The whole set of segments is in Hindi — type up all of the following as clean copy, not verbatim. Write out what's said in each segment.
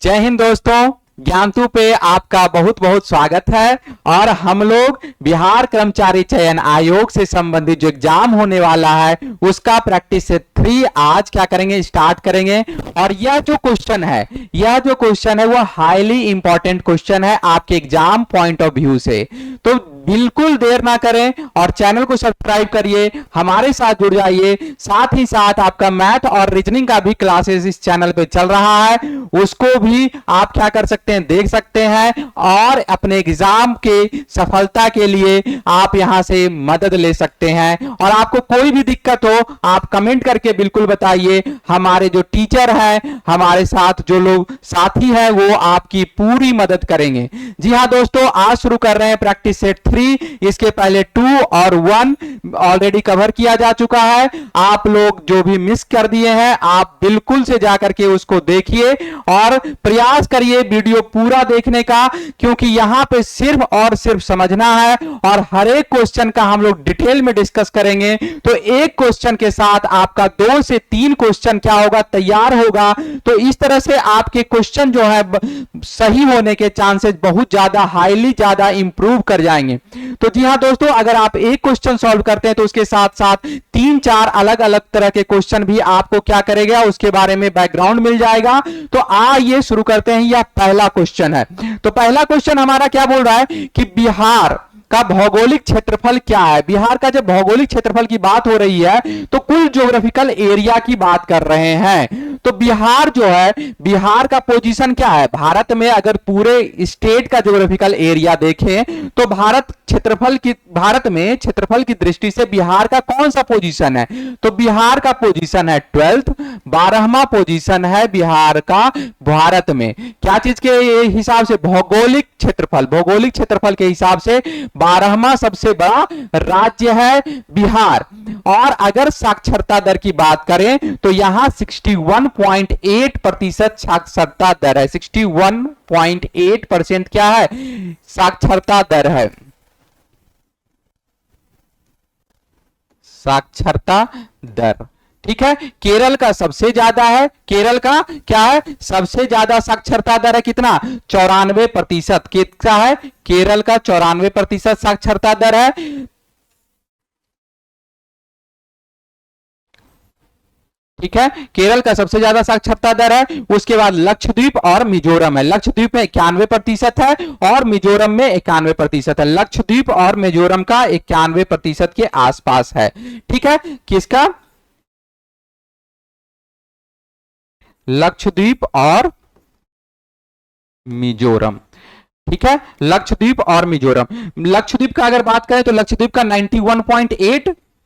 जय हिंद दोस्तों, ज्ञानतू पे आपका बहुत बहुत स्वागत है। और हम लोग बिहार कर्मचारी चयन आयोग से संबंधित जो एग्जाम होने वाला है उसका प्रैक्टिस सेट 3 आज क्या करेंगे, स्टार्ट करेंगे। और यह जो क्वेश्चन है वो हाईली इंपॉर्टेंट क्वेश्चन है आपके एग्जाम पॉइंट ऑफ व्यू से। तो बिल्कुल देर ना करें और चैनल को सब्सक्राइब करिए, हमारे साथ जुड़ जाइए। साथ ही साथ आपका मैथ और रीजनिंग का भी क्लासेस इस चैनल पे चल रहा है, उसको भी आप क्या कर सकते हैं, देख सकते हैं। और अपने एग्जाम के सफलता के लिए आप यहां से मदद ले सकते हैं। और आपको कोई भी दिक्कत हो आप कमेंट करके बिल्कुल बताइए। हमारे जो टीचर हैं, हमारे साथ जो लोग साथी हैं, वो आपकी पूरी मदद करेंगे। जी हां दोस्तों, आज शुरू कर रहे हैं प्रैक्टिस सेट 3। इसके पहले 2 और 1 ऑलरेडी कवर किया जा चुका है। आप लोग जो भी मिस कर दिए हैं आप बिल्कुल से जाकर के उसको देखिए और प्रयास करिए वीडियो पूरा देखने का, क्योंकि यहां पे सिर्फ और सिर्फ समझना है और हर एक क्वेश्चन का हम लोग डिटेल में डिस्कस करेंगे। तो एक क्वेश्चन के साथ आपका 2 से 3 क्वेश्चन क्या होगा, तैयार होगा। तो इस तरह से आपके क्वेश्चन जो है सही होने के चांसेस बहुत ज्यादा हाईली ज्यादा इंप्रूव कर जाएंगे। तो जी हां दोस्तों, अगर आप एक क्वेश्चन सॉल्व करते हैं तो उसके साथ साथ 3-4 अलग अलग तरह के क्वेश्चन भी आपको क्या करेगा, उसके बारे में बैकग्राउंड मिल जाएगा। तो आइए शुरू करते हैं। यह पहला क्वेश्चन है। तो पहला क्वेश्चन हमारा क्या बोल रहा है कि बिहार का भौगोलिक क्षेत्रफल क्या है। बिहार का जब भौगोलिक क्षेत्रफल की बात हो रही है तो कुल ज्योग्राफिकल एरिया की बात कर रहे हैं। तो बिहार जो है, बिहार का पोजीशन क्या है भारत में। अगर पूरे स्टेट का ज्योग्राफिकल एरिया देखें तो भारत में क्षेत्रफल की दृष्टि से बिहार का कौन सा पोजीशन है, तो बिहार का पोजीशन है 12th, 12वां पोजीशन है बिहार का भारत में। क्या चीज के हिसाब से, भौगोलिक क्षेत्रफल के हिसाब से 12वां सबसे बड़ा राज्य है बिहार। और अगर साक्षरता दर की बात करें तो यहां 61.8% साक्षरता दर है। 61.8% क्या है, साक्षरता दर है। साक्षरता दर, ठीक है। केरल का सबसे ज्यादा है। केरल का क्या है, सबसे ज्यादा साक्षरता दर है, कितना, 94%। कितना है, केरल का 94% साक्षरता दर है। ठीक है, केरल का सबसे ज्यादा साक्षरता दर है। उसके बाद लक्षद्वीप और मिजोरम है। लक्षद्वीप में 91% है और मिजोरम में 91% है। लक्षद्वीप और मिजोरम का 91% के आसपास है। ठीक है, किसका, लक्षद्वीप और मिजोरम। ठीक है, लक्षद्वीप और मिजोरम। लक्षद्वीप का अगर बात करें तो लक्षद्वीप का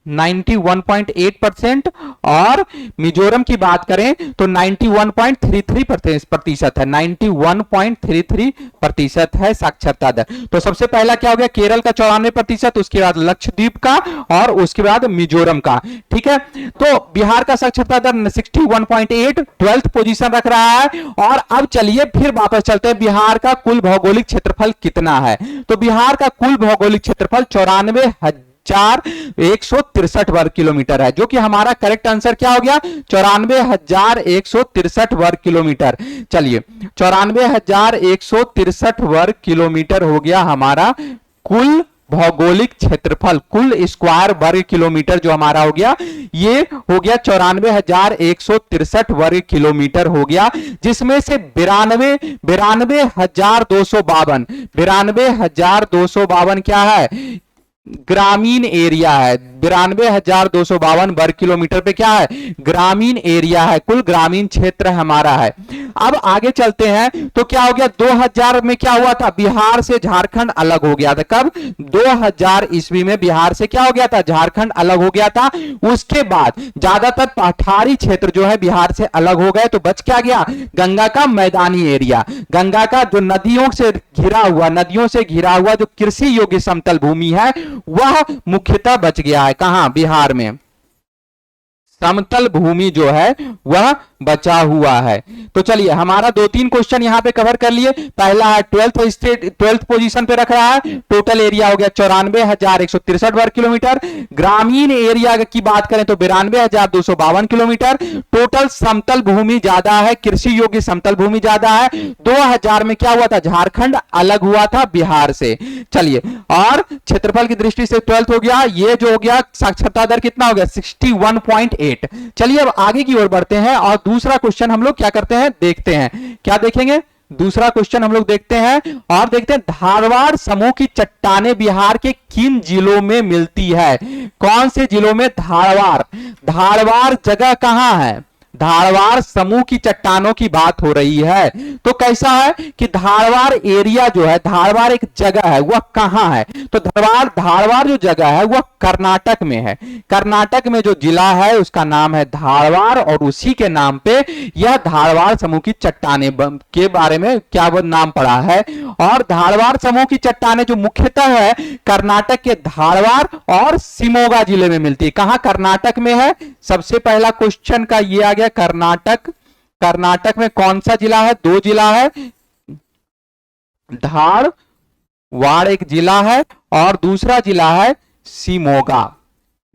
91.8% और मिजोरम की बात करें तो 91.33% है। 91.33% है साक्षरता दर। तो सबसे पहला क्या हो गया, केरल का 94%, उसके बाद लक्षद्वीप का और उसके बाद मिजोरम का। ठीक है, तो बिहार का साक्षरता दर 61.8 12th पोजीशन रख रहा है। और अब चलिए फिर वापस चलते हैं, बिहार का कुल भौगोलिक क्षेत्रफल कितना है। तो बिहार का कुल भौगोलिक क्षेत्रफल 94,163 वर्ग किलोमीटर है, जो कि हमारा करेक्ट आंसर क्या हो गया, 94,163 वर्ग किलोमीटर। चलिए, 94,163 वर्ग किलोमीटर हो गया हमारा कुल भौगोलिक क्षेत्रफल। कुल स्क्वायर वर्ग किलोमीटर जो हमारा हो गया, ये हो गया 94,163 वर्ग किलोमीटर हो गया, जिसमें से 92,252 क्या है, ग्रामीण एरिया है। 92,252 वर्ग किलोमीटर पे क्या है, ग्रामीण एरिया है, कुल ग्रामीण क्षेत्र हमारा है। अब आगे चलते हैं तो क्या हो गया, 2000 में क्या हुआ था, बिहार से झारखंड अलग हो गया था। कब, 2000 ईस्वी में बिहार से क्या हो गया था, झारखंड अलग हो गया था। उसके बाद ज्यादातर पठारी क्षेत्र जो है बिहार से अलग हो गए, तो बच क्या गया, गंगा का मैदानी एरिया। गंगा का जो नदियों से घिरा हुआ जो कृषि योग्य समतल भूमि है वह मुख्यतः बच गया है। कहां, बिहार में। समतल भूमि जो है वह बचा हुआ है। तो चलिए हमारा 2-3 क्वेश्चन यहां पे कवर कर लिए। पहला है 12th पोजीशन पे रख रहा है, टोटल एरिया हो गया 94,163 वर्ग किलोमीटर। ग्रामीण एरिया की बात करें तो 92,252 किलोमीटर। टोटल समतल भूमि ज्यादा है, कृषि योग्य समतल भूमि ज्यादा है। 2000 में क्या हुआ था, झारखंड अलग हुआ था बिहार से। चलिए, और क्षेत्रफल की दृष्टि से 12th हो गया, ये जो हो गया साक्षरता दर कितना हो गया 61.8। चलिए अब आगे की ओर बढ़ते हैं और दूसरा क्वेश्चन हम लोग क्या करते हैं, देखते हैं। क्या देखेंगे, दूसरा क्वेश्चन हम लोग देखते हैं और देखते हैं धारवाड़ समूह की चट्टानें बिहार के किन जिलों में मिलती है। कौन से जिलों में, धारवाड़, धारवाड़ जगह कहां है, धारवाड़ समूह की चट्टानों की बात हो रही है। तो कैसा है कि धारवाड़ एरिया जो है, धारवाड़ एक जगह है, वह कहां है, तो धारवाड़ जो जगह है वह कर्नाटक में है। कर्नाटक में जो जिला है उसका नाम है धारवाड़ और उसी के नाम पे यह धारवाड़ समूह की चट्टानें के बारे में क्या वो नाम पड़ा है। और धारवाड़ समूह की चट्टानें जो मुख्यतः है कर्नाटक के धारवाड़ और शिमोगा जिले में मिलती है। कहां, कर्नाटक में है। सबसे पहला क्वेश्चन का ये आ गया कर्नाटक। कर्नाटक में कौन सा जिला है, 2 जिला है, धारवाड़ एक जिला है और दूसरा जिला है शिमोगा।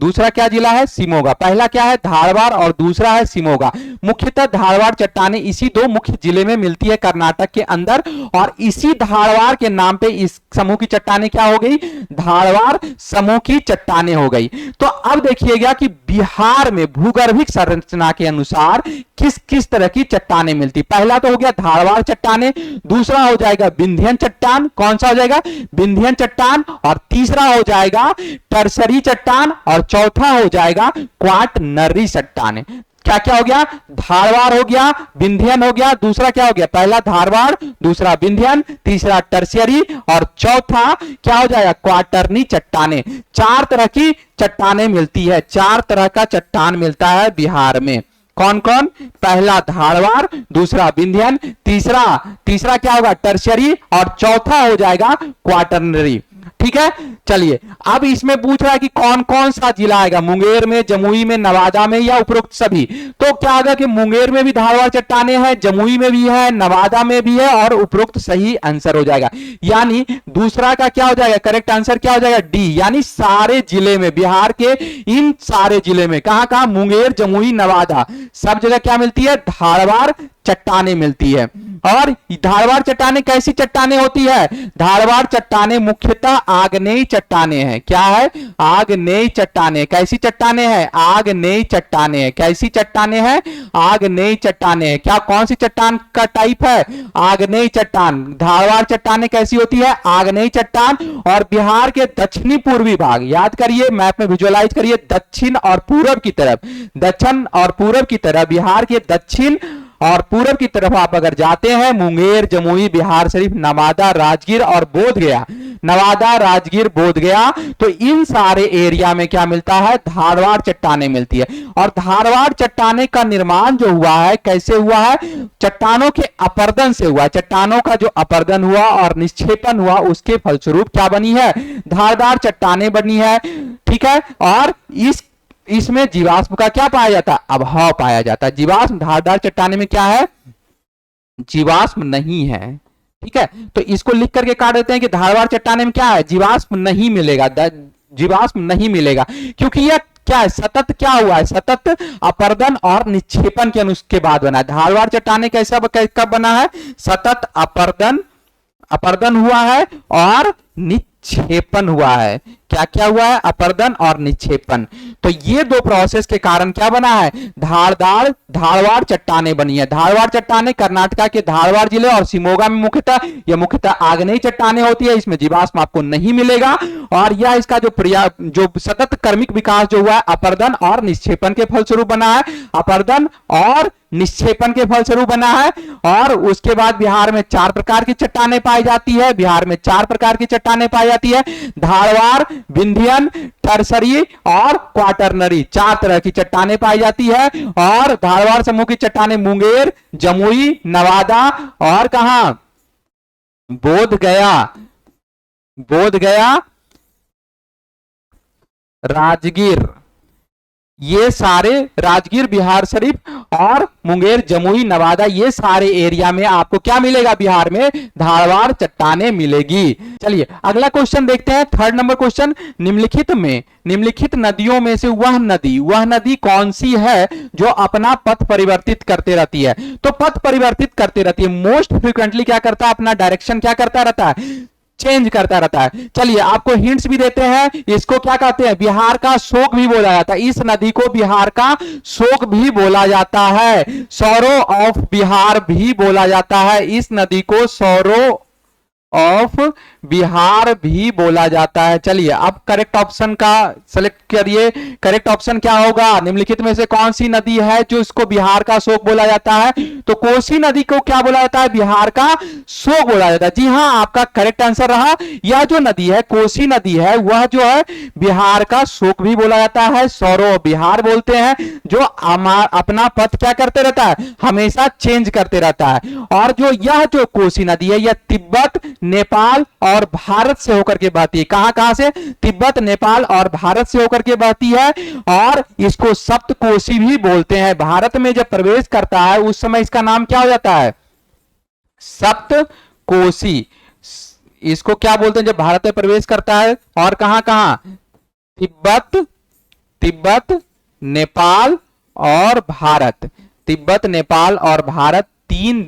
दूसरा क्या जिला है, शिमोगा। पहला क्या है, धारवाड़ और दूसरा है शिमोगा। मुख्यतः धारवाड़ चट्टानें इसी 2 मुख्य जिले में मिलती है कर्नाटक के अंदर, और इसी धारवाड़ के नाम पे इस समूह की चट्टानें क्या हो गई, धारवाड़ समूह की चट्टानें हो गई। तो अब देखिएगा कि बिहार में भूगर्भिक संरचना के अनुसार किस किस तरह की चट्टानें मिलती। पहला तो हो गया धारवाड़ चट्टानें, दूसरा हो जाएगा विंध्यन चट्टान, कौन सा हो जाएगा, विंध्यन चट्टान, और तीसरा हो जाएगा टर्सरी चट्टान, और चौथा हो जाएगा क्वाटरनरी चट्टान। क्या क्या हो गया, धारवाड़ हो गया, विंध्यन हो गया, दूसरा क्या हो गया, पहला धारवाड़, दूसरा विंध्यन, तीसरा टर्शियरी, और चौथा क्या हो जाएगा, क्वाटरनी चट्टानें। 4 तरह की चट्टानें मिलती है, 4 तरह का चट्टान मिलता है बिहार में। कौन कौन, पहला धारवाड़, दूसरा विंध्यन, तीसरा क्या होगा टर्शियरी, और चौथा हो जाएगा क्वाटरनरी। ठीक है, चलिए अब इसमें पूछ रहा है कि कौन कौन सा जिला आएगा, मुंगेर में, जमुई में, नवादा में, या उपरोक्त सभी। तो क्या आएगा कि मुंगेर में भी धारवाड़ चट्टानें हैं, जमुई में भी है, नवादा में भी है, और उपरोक्त सही आंसर हो जाएगा। यानी दूसरा का क्या हो जाएगा, करेक्ट आंसर क्या हो जाएगा, डी। यानी सारे जिले में, बिहार के इन सारे जिले में, कहां कहां, मुंगेर, जमुई, नवादा, सब जगह क्या मिलती है, धारवाड़ चट्टानें मिलती है। और धारवाड़ चट्टानें कैसी चट्टानें होती है, धारवाड़ चट्टानें मुख्यतः आग्नेयी चट्टानें हैं। क्या है, आग्नेयी चट्टानें। कैसी चट्टानें हैं, आग्नेयी चट्टानें हैं। कैसी चट्टानें हैं, आग्नेयी चट्टानें हैं। क्या, कौन सी चट्टान का टाइप है, आग्नेयी चट्टान। धारवाड़ चट्टानें कैसी होती है, आग्नेयी चट्टान। और बिहार के दक्षिणी पूर्वी भाग, याद करिए, मैप में विजुअलाइज करिए, दक्षिण और पूरब की तरफ, दक्षिण और पूरब की तरफ, बिहार के दक्षिण और पूरब की तरफ आप अगर जाते हैं, मुंगेर, जमुई, बिहार शरीफ, नवादा, राजगीर और बोधगया, नवादा, राजगीर, बोधगया, तो इन सारे एरिया में क्या मिलता है, धारवाड़ चट्टानें मिलती है। और धारवाड़ चट्टानें का निर्माण जो हुआ है, कैसे हुआ है, चट्टानों के अपरदन से हुआ। चट्टानों का जो अपरदन हुआ और निक्षेपण हुआ, उसके फलस्वरूप क्या बनी है, धारदार चट्टानें बनी है। ठीक है, और इसमें जीवाश्म का क्या पाया जाता है, अभाव पाया जाता है। जीवाश्म धारदार चट्टाने में क्या है, जीवाश्म नहीं है। ठीक है, तो इसको लिख करके काट देते हैं कि धारवाड़ चट्टाने में क्या है, जीवाश्म नहीं मिलेगा, जीवाश्म नहीं मिलेगा, क्योंकि यह क्या है, सतत क्या हुआ है, सतत अपरदन और निक्षेपण के बाद बना है। धारवाड़ चट्टाने कैसा कब बना है, सतत अपरदन हुआ है और निक्षेपण हुआ है। क्या क्या हुआ है, अपरदन और निक्षेपण। तो ये 2 प्रोसेस के कारण क्या बना है, धारवाड़ चट्टानें बनी है। धारवाड़ चट्टानें कर्नाटक के धारवाड़ जिले और शिमोगा में मुख्यतः आग्नेयी चट्टानें होती है। इसमें जीवाश्म आपको नहीं मिलेगा, और यह इसका जो सतत कर्मिक विकास जो हुआ है, अपरदन और निक्षेपण के फलस्वरूप बना है, अपरदन और निक्षेपण के फलस्वरूप बना है। और उसके बाद बिहार में 4 प्रकार की चट्टानें पाई जाती है, बिहार में 4 प्रकार की चट्टानें पाई जाती है, धारवाड़, विंध्यन, टर्सरी और क्वाटरनरी, 4 तरह की चट्टानें पाई जाती है। और धारवाड़ समूह की चट्टानें मुंगेर, जमुई, नवादा और कहां, बोधगया, राजगीर, ये सारे राजगीर, बिहार शरीफ और मुंगेर, जमुई, नवादा, ये सारे एरिया में आपको क्या मिलेगा? बिहार में धारवाड़ चट्टाने मिलेगी। चलिए अगला क्वेश्चन देखते हैं, थर्ड नंबर क्वेश्चन। निम्नलिखित नदियों में से वह नदी कौन सी है जो अपना पथ परिवर्तित करते रहती है? तो पथ परिवर्तित करते रहती है, मोस्ट फ्रिक्वेंटली क्या करता है? अपना डायरेक्शन क्या करता रहता है? चेंज करता रहता है। चलिए आपको हिंट्स भी देते हैं, इसको क्या कहते हैं? बिहार का शोक भी बोला जाता है, इस नदी को बिहार का शोक भी बोला जाता है, सौरो ऑफ बिहार भी बोला जाता है, इस नदी को सौरो ऑफ बिहार भी बोला जाता है। चलिए अब करेक्ट ऑप्शन का सेलेक्ट करिए, करेक्ट ऑप्शन क्या होगा? निम्नलिखित में से कौन सी नदी है जो इसको बिहार का शोक बोला जाता है? तो कोसी नदी को क्या बोला जाता है? बिहार का शोक बोला जाता है। जी हां, आपका करेक्ट आंसर रहा, यह जो नदी है कोसी नदी है, वह जो है बिहार का शोक भी बोला जाता है, सौरो बिहार बोलते हैं, जो अपना पथ क्या करते रहता है? हमेशा चेंज करते रहता है। और जो यह जो कोसी नदी है, यह तिब्बत, नेपाल और भारत से होकर के बहती है। कहां से? तिब्बत, नेपाल और भारत से होकर के बहती है, और इसको सप्तकोशी भी बोलते हैं। भारत में जब प्रवेश करता है उस समय इसका नाम क्या हो जाता है? सप्तकोशी। इसको क्या बोलते हैं जब भारत में प्रवेश करता है? और कहां कहां? तिब्बत, नेपाल और भारत। तिब्बत, नेपाल और भारत तीन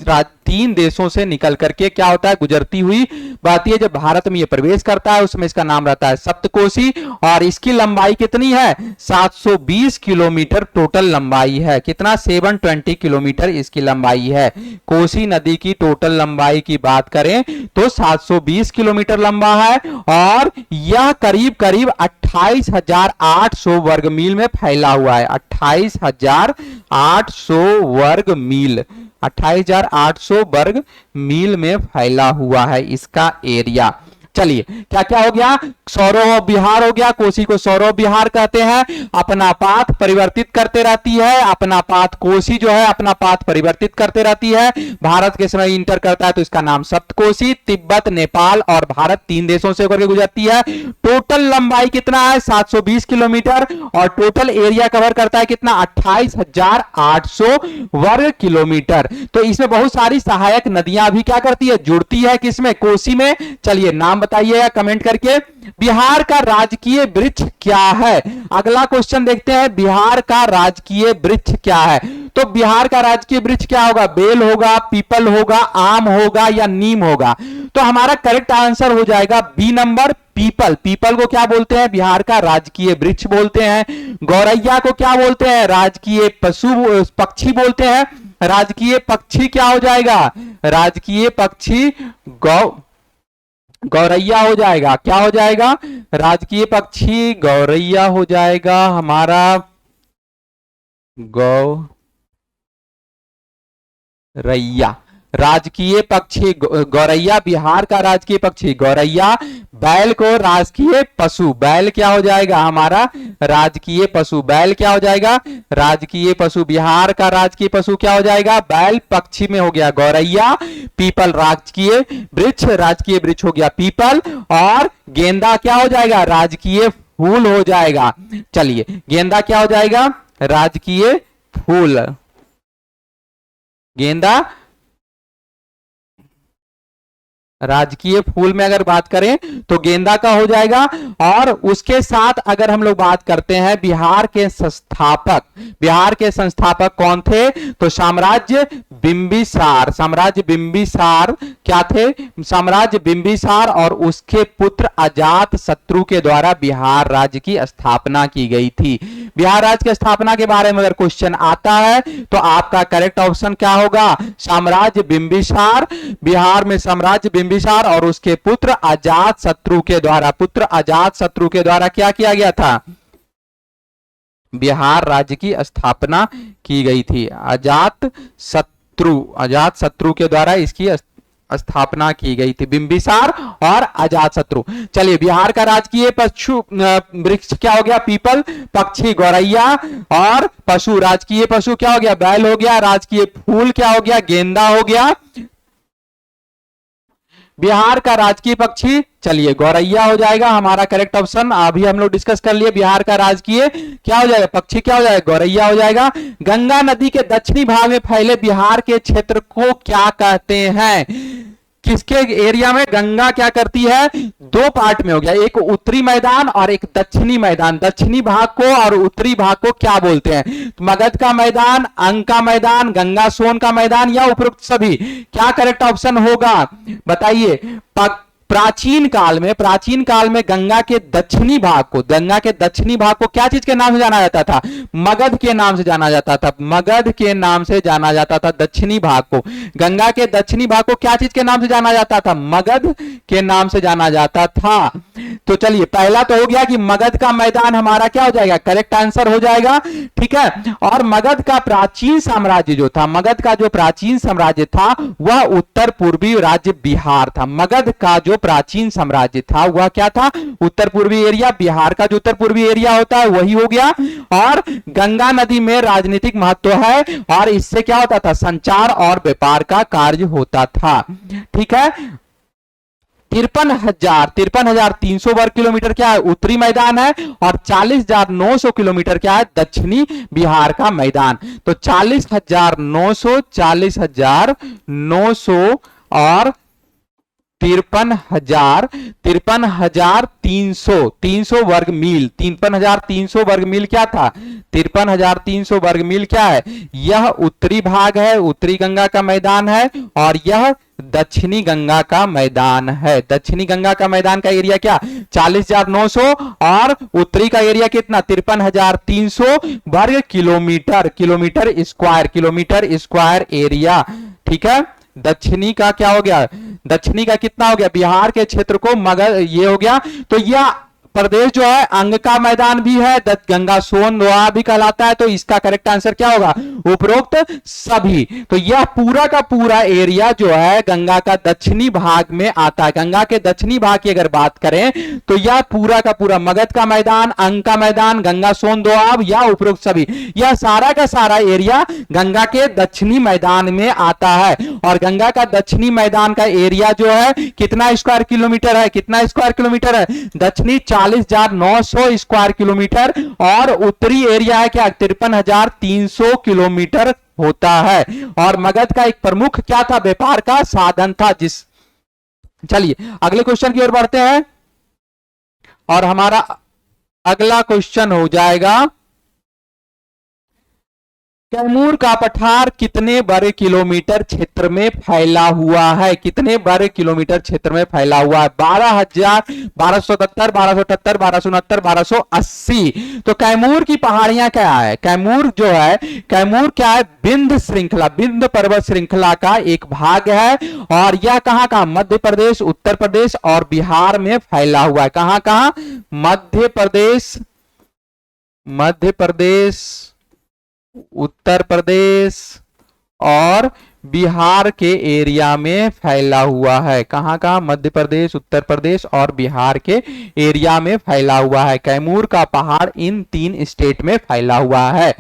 देशों से निकल करके क्या होता है? गुजरती हुई बहती है। जब भारत में ये प्रवेश करता है उसमें इसका नाम रहता है सप्तकोशी, और इसकी लंबाई कितनी है? 720 किलोमीटर टोटल लंबाई है। कितना? 720 किलोमीटर इसकी लंबाई है। कोसी नदी की टोटल लंबाई की बात करें तो 720 किलोमीटर लंबा है, और यह करीब करीब 28,800 वर्ग मील में फैला हुआ है। 28,800 वर्ग मील, 28,800 वर्ग मील में फैला हुआ है इसका एरिया। चलिए क्या क्या हो गया? सौरव बिहार हो गया, कोसी को सौरव बिहार कहते हैं, अपना पाथ परिवर्तित करते रहती है, अपना पाथ कोसी जो है अपना पाथ परिवर्तित करते रहती है, भारत के समय इंटर करता है तो इसका नाम सप्तकोशी। तिब्बत, नेपाल और भारत तीन देशों से होकर के गुजरती है। टोटल लंबाई कितना है? 720 किलोमीटर, और टोटल एरिया कवर करता है कितना? 28,800 वर्ग किलोमीटर। तो इसमें बहुत सारी सहायक नदियां भी क्या करती है? जुड़ती है किसमें? कोसी में। चलिए नाम बताइएगा कमेंट करके। बिहार का राजकीय वृक्ष क्या है? अगला क्वेश्चन देखते हैं, बिहार का राजकीय वृक्ष क्या है? तो बिहार का राजकीय वृक्ष क्या होगा? बेल होगा, पीपल होगा, आम होगा या नीम होगा? तो हमारा करेक्ट आंसर हो जाएगा बी नंबर, पीपल। पीपल को क्या बोलते हैं? बिहार का राजकीय वृक्ष बोलते हैं। गौरैया को क्या बोलते हैं? राजकीय पक्षी बोलते हैं। राजकीय पक्षी क्या हो जाएगा? राजकीय पक्षी गौरैया हो जाएगा। क्या हो जाएगा? राजकीय पक्षी गौरैया हो जाएगा हमारा, गौरैया। राजकीय पक्षी गौरैया, बिहार का राजकीय पक्षी गौरैया। बैल को राजकीय पशु, बैल क्या हो जाएगा? हमारा राजकीय पशु। बैल क्या हो जाएगा? राजकीय पशु। बिहार का राजकीय पशु क्या हो जाएगा? बैल। पक्षी में हो गया गौरैया। पीपल राजकीय वृक्ष, राजकीय वृक्ष हो गया पीपल। और गेंदा क्या हो जाएगा? राजकीय फूल हो जाएगा। चलिए गेंदा क्या हो जाएगा? राजकीय फूल। गेंदा राजकीय फूल में अगर बात करें तो गेंदा का हो जाएगा। और उसके साथ अगर हम लोग बात करते हैं बिहार के संस्थापक कौन थे? तो साम्राज्य बिंबिसार। साम्राज्य बिंबिसार क्या थे? साम्राज्य बिंबिसार और उसके पुत्र अजात शत्रु के द्वारा बिहार राज्य की स्थापना की गई थी। बिहार राज्य की स्थापना के बारे में अगर क्वेश्चन आता है तो आपका करेक्ट ऑप्शन क्या होगा? साम्राज्य बिंबिसार। बिहार में साम्राज्य बिंबिसार और उसके पुत्र अजात शत्रु के द्वारा क्या किया गया था? बिहार राज्य की स्थापना की गई थी। अजात शत्रु के द्वारा इसकी स्थापना की गई थी, बिंबिसार और अजातशत्रु। चलिए बिहार का राजकीय पशु वृक्ष क्या हो गया? पीपल। पक्षी गौरैया, और पशु राजकीय पशु क्या हो गया? बैल हो गया। राजकीय फूल क्या हो गया? गेंदा हो गया। बिहार का राजकीय पक्षी, चलिए गौरैया हो जाएगा हमारा करेक्ट ऑप्शन। अभी हम लोग डिस्कस कर लिए बिहार का राजकीय क्या हो जाएगा, पक्षी क्या हो जाएगा, गौरैया हो जाएगा। गंगा नदी के दक्षिणी भाग में फैले बिहार के क्षेत्र को क्या कहते हैं, किसके एरिया में गंगा क्या करती है, दो पार्ट में हो गया, एक उत्तरी मैदान और एक दक्षिणी मैदान। दक्षिणी भाग को और उत्तरी भाग को क्या बोलते हैं, तो मगध का मैदान, अंग का मैदान, गंगा सोन का मैदान या उपरोक्त सभी, क्या करेक्ट ऑप्शन होगा बताइए। प्राचीन काल में गंगा के दक्षिणी भाग को, गंगा के दक्षिणी भाग को क्या चीज के नाम से जाना जाता था, मगध के नाम से जाना जाता था, मगध के नाम से जाना जाता था दक्षिणी भाग को। गंगा के दक्षिणी भाग को क्या चीज के नाम से जाना जाता था, मगध के नाम से जाना जाता था। तो चलिए पहला तो हो गया कि मगध का मैदान हमारा क्या हो जाएगा, करेक्ट आंसर हो जाएगा, ठीक है। और मगध का प्राचीन साम्राज्य जो था, मगध का जो प्राचीन साम्राज्य था वह उत्तर पूर्वी राज्य बिहार था। मगध का जो प्राचीन साम्राज्य था वह क्या था, उत्तर पूर्वी एरिया, बिहार का जो उत्तर पूर्वी एरिया होता है वही हो गया। और गंगा नदी में राजनीतिक महत्व है और इससे क्या होता था, संचार और व्यापार का कार्य होता था, ठीक है। 53,300 वर्ग किलोमीटर क्या है, उत्तरी मैदान है और 40,900 किलोमीटर क्या है, दक्षिणी बिहार का मैदान। तो 40,900, 40,900 और 53,300 वर्ग मील, 53,300 वर्ग मील क्या था, 53,300 वर्ग मील क्या है, यह उत्तरी भाग है, उत्तरी गंगा का मैदान है और यह दक्षिणी गंगा का मैदान है। दक्षिणी गंगा का मैदान का एरिया क्या, 40,900 और उत्तरी का एरिया कितना, 53,300 वर्ग किलोमीटर, किलोमीटर स्क्वायर एरिया, ठीक है। दक्षिणी का क्या हो गया, दक्षिणी का कितना हो गया, बिहार के क्षेत्र को मगध ये हो गया। तो यह प्रदेश जो है अंग का मैदान भी है, गंगा सोन दोहा भी कहलाता है। तो इसका करेक्ट आंसर क्या होगा, उपरोक्त सभी। तो यह पूरा का पूरा एरिया जो है गंगा का दक्षिणी भाग में आता है। गंगा के दक्षिणी भाग की अगर बात करें तो यह पूरा का पूरा मगध का मैदान, अंग का मैदान, गंगा सोन दोआब या उपरोक्त सभी, यह सारा का सारा एरिया गंगा के दक्षिणी मैदान में आता है। और गंगा का दक्षिणी मैदान का एरिया जो है कितना स्क्वायर किलोमीटर है, कितना स्क्वायर किलोमीटर है, दक्षिणी 40,900 स्क्वायर किलोमीटर और उत्तरी एरिया है क्या, 53,300 किलोमीटर होता है। और मगध का एक प्रमुख क्या था, व्यापार का साधन था। चलिए अगले क्वेश्चन की ओर बढ़ते हैं और हमारा अगला क्वेश्चन हो जाएगा, कैमूर का पठार कितने वर्ग किलोमीटर क्षेत्र में फैला हुआ है, कितने वर्ग किलोमीटर क्षेत्र में फैला हुआ है, 12,000, 1277, 1278, 1269, 1280। तो कैमूर की पहाड़ियां क्या है, कैमूर जो है, कैमूर क्या है, विंध्य श्रृंखला, विंध्य पर्वत श्रृंखला का एक भाग है। और यह कहां कहां, मध्य प्रदेश, उत्तर प्रदेश और बिहार में फैला हुआ है। कहां कहां, मध्य प्रदेश, उत्तर प्रदेश और बिहार के एरिया में फैला हुआ है। कहां कहां, मध्य प्रदेश, उत्तर प्रदेश और बिहार के एरिया में फैला हुआ है। कैमूर का पहाड़ इन 3 स्टेट में फैला हुआ है।